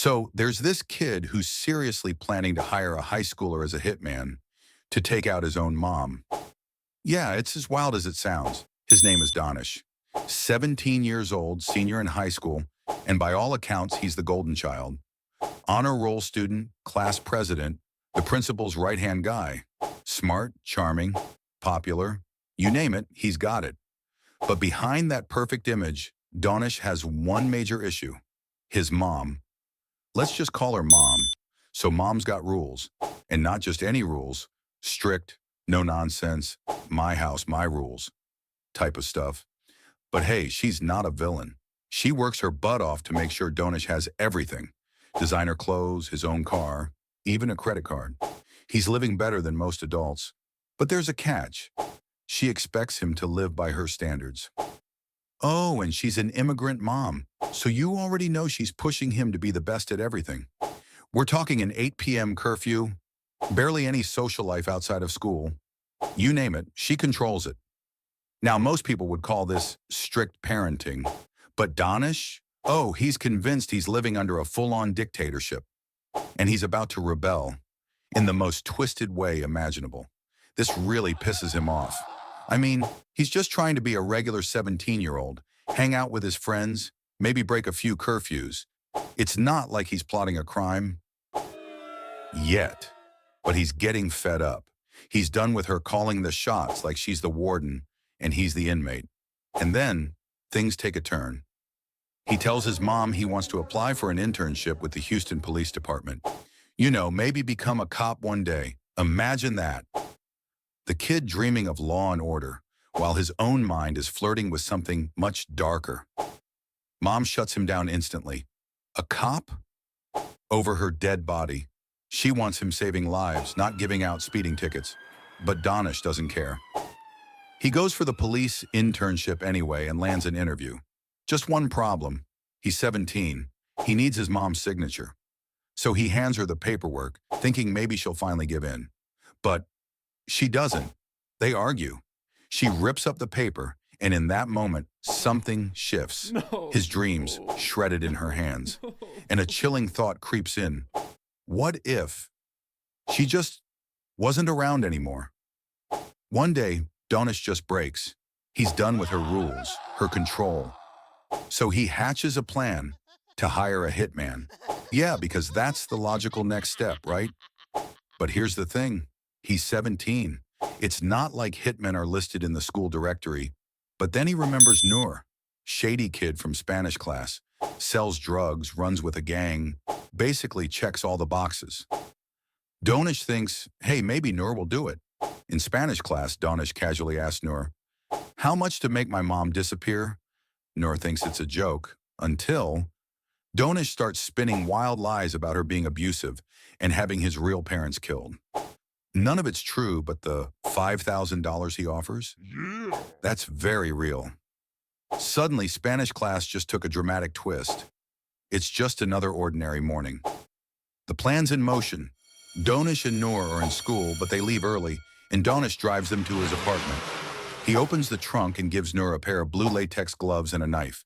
So there's this kid who's seriously planning to hire a high schooler as a hitman to take out his own mom. Yeah, it's as wild as it sounds. His name is Donish. 17 years old, senior in high school, and by all accounts, he's the golden child. Honor roll student, class president, the principal's right-hand guy. Smart, charming, popular, you name it, he's got it. But behind that perfect image, Donish has one major issue: his mom. Let's just call her Mom. So Mom's got rules, and not just any rules, strict, no nonsense, my house, my rules type of stuff. But hey, she's not a villain. She works her butt off to make sure Donish has everything: designer clothes, his own car, even a credit card. He's living better than most adults. But there's a catch. She expects him to live by her standards. Oh, and she's an immigrant mom, so you already know she's pushing him to be the best at everything. We're talking an 8 p.m. curfew, barely any social life outside of school. You name it, she controls it. Now, most people would call this strict parenting, but Donish, oh, he's convinced he's living under a full-on dictatorship, and he's about to rebel in the most twisted way imaginable. This really pisses him off. I mean, he's just trying to be a regular 17-year-old, hang out with his friends, maybe break a few curfews. It's not like he's plotting a crime yet, but he's getting fed up. He's done with her calling the shots like she's the warden and he's the inmate. And then things take a turn. He tells his mom he wants to apply for an internship with the Houston Police Department. You know, maybe become a cop one day. Imagine that. The kid dreaming of law and order, while his own mind is flirting with something much darker. Mom shuts him down instantly. A cop? Over her dead body. She wants him saving lives, not giving out speeding tickets. But Donish doesn't care. He goes for the police internship anyway and lands an interview. Just one problem. He's 17. He needs his mom's signature. So he hands her the paperwork, thinking maybe she'll finally give in. But she doesn't. They argue. She rips up the paper, and in that moment, something shifts. No. His dreams shredded in her hands. And a chilling thought creeps in. What if she just wasn't around anymore? One day, Donish just breaks. He's done with her rules, her control. So he hatches a plan to hire a hitman. Yeah, because that's the logical next step, right? But here's the thing. He's 17. It's not like hitmen are listed in the school directory. But then he remembers Noor, shady kid from Spanish class, sells drugs, runs with a gang, basically checks all the boxes. Donish thinks, hey, maybe Noor will do it. In Spanish class, Donish casually asks Noor, how much to make my mom disappear? Noor thinks it's a joke, until Donish starts spinning wild lies about her being abusive and having his real parents killed. None of it's true, but the $5,000 he offers? Yeah. That's very real. Suddenly, Spanish class just took a dramatic twist. It's just another ordinary morning. The plan's in motion. Donish and Noor are in school, but they leave early, and Donish drives them to his apartment. He opens the trunk and gives Noor a pair of blue latex gloves and a knife.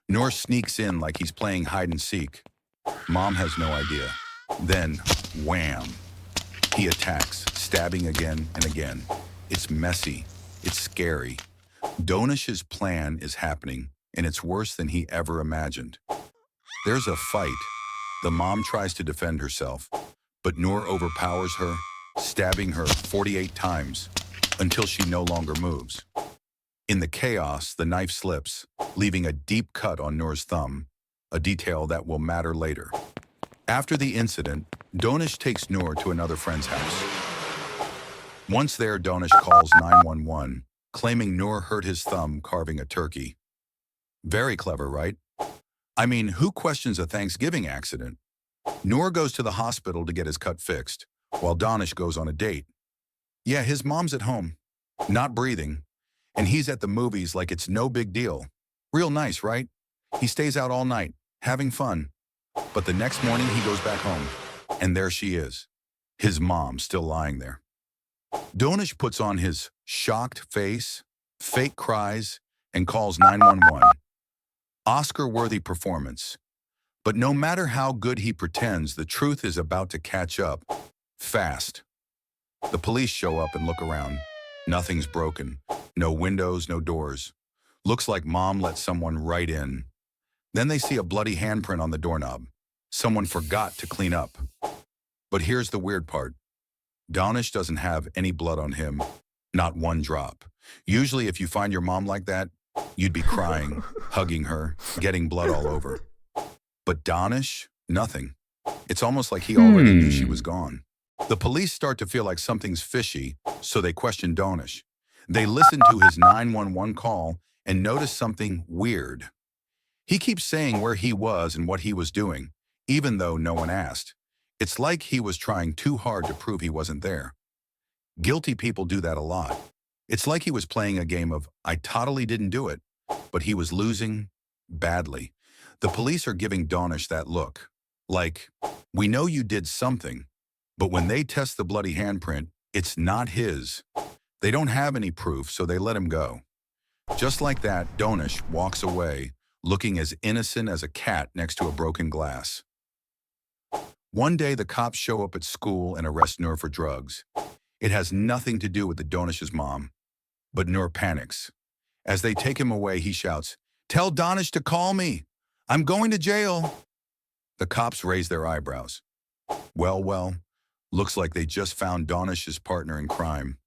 Noor sneaks in like he's playing hide and seek. Mom has no idea. Then, wham! He attacks, stabbing again and again. It's messy. It's scary. Donish's plan is happening, and it's worse than he ever imagined. There's a fight. The mom tries to defend herself, but Noor overpowers her, stabbing her 48 times until she no longer moves. In the chaos, the knife slips, leaving a deep cut on Noor's thumb, a detail that will matter later. After the incident, Donish takes Noor to another friend's house. Once there, Donish calls 911, claiming Noor hurt his thumb carving a turkey. Very clever, right? I mean, who questions a Thanksgiving accident? Noor goes to the hospital to get his cut fixed, while Donish goes on a date. Yeah, his mom's at home, not breathing, and he's at the movies like it's no big deal. Real nice, right? He stays out all night, having fun. But the next morning he goes back home, and there she is, his mom still lying there. Donish puts on his shocked face, fake cries, and calls 911. Oscar-worthy performance. But no matter how good he pretends, the truth is about to catch up. Fast. The police show up and look around. Nothing's broken. No windows, no doors. Looks like mom let someone right in. Then they see a bloody handprint on the doorknob. Someone forgot to clean up. But here's the weird part. Donish doesn't have any blood on him. Not one drop. Usually if you find your mom like that, you'd be crying, hugging her, getting blood all over. But Donish, nothing. It's almost like he already knew she was gone. The police start to feel like something's fishy, so they question Donish. They listen to his 911 call and notice something weird. He keeps saying where he was and what he was doing, even though no one asked. It's like he was trying too hard to prove he wasn't there. Guilty people do that a lot. It's like he was playing a game of, I totally didn't do it, but he was losing badly. The police are giving Donish that look. Like, we know you did something, but when they test the bloody handprint, it's not his. They don't have any proof, so they let him go. Just like that, Donish walks away, looking as innocent as a cat next to a broken glass. One day, the cops show up at school and arrest Nur for drugs. It has nothing to do with the Donish's mom. But Nur panics. As they take him away, he shouts, "Tell Donish to call me! I'm going to jail!" The cops raise their eyebrows. Well, looks like they just found Donish's partner in crime.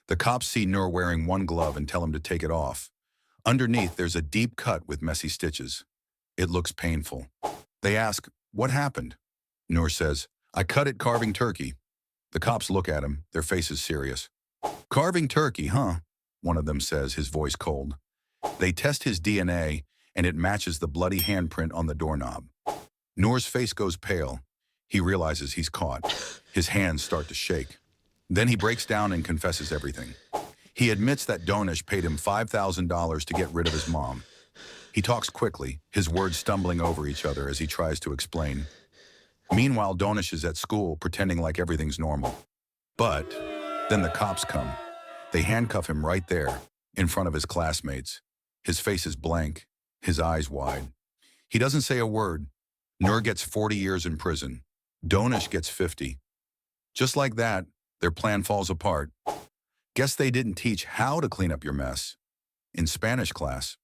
The cops see Nur wearing one glove and tell him to take it off. Underneath, there's a deep cut with messy stitches. It looks painful. They ask, "What happened?" Nur says, "I cut it carving turkey." The cops look at him, their faces serious. "Carving turkey, huh?" One of them says, his voice cold. They test his DNA, and it matches the bloody handprint on the doorknob. Nur's face goes pale. He realizes he's caught. His hands start to shake. Then he breaks down and confesses everything. He admits that Donish paid him $5,000 to get rid of his mom. He talks quickly, his words stumbling over each other as he tries to explain. Meanwhile, Donish is at school pretending like everything's normal. But then the cops come. They handcuff him right there, in front of his classmates. His face is blank, his eyes wide. He doesn't say a word. Nur gets 40 years in prison. Donish gets 50. Just like that, their plan falls apart. Guess they didn't teach how to clean up your mess in Spanish class.